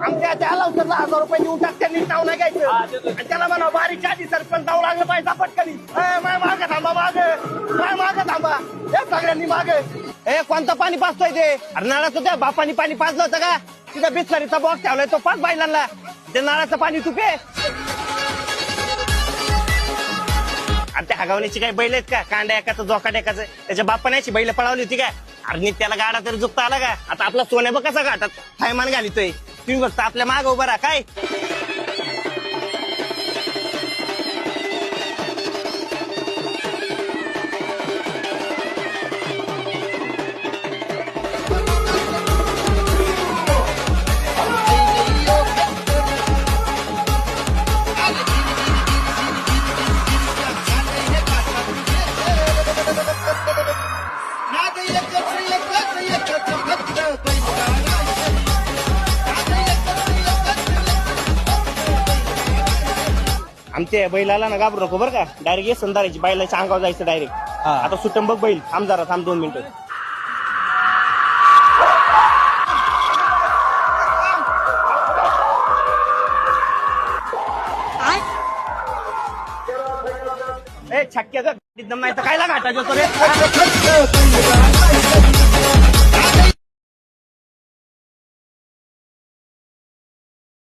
आमच्या त्याला उतरला 1000 रुपये देऊन टाक, त्यांनी नाव नाही घ्यायचं आणि त्याला म्हणा बारीच्या आधी सरपंच नाव लागलं पाहिजे पटकनी. माय माग थांबा, माग थांबा, या सगळ्यांनी माग. कोणतं पाणी पाजतोय ते? अरे नाळाचं त्या बापानी पाणी पाजलं होतं का? तिथं बिस्लरीचा बॉक्स ठेवलाय, तो पाच बायलांना ते नाळाचं पाणी तू पे. आणि त्या हगावण्याची काही बैल आहेत का? कांड्या एकाचं जोकाट एकाचं, त्याच्या बापाने अशी बैल पळवली होती काय? अरे त्याला गाडा तरी जुकता आला का? आता आपला सोन्या बघ कसा घाटात थायमान घालितोय. तुम्ही बघता आपल्या माग उभा राहा काय. आमच्या बैलाला ना घाबरू नको बरं का. डायरेक्ट ये संधारायची बैलाच्या अंगावर जायचं डायरेक्ट. आता सुटम बघ बैल. थांब जरा, थांब 2 मिनिटं. छक्क्या दम नाही तर कायला घाटायचं रे.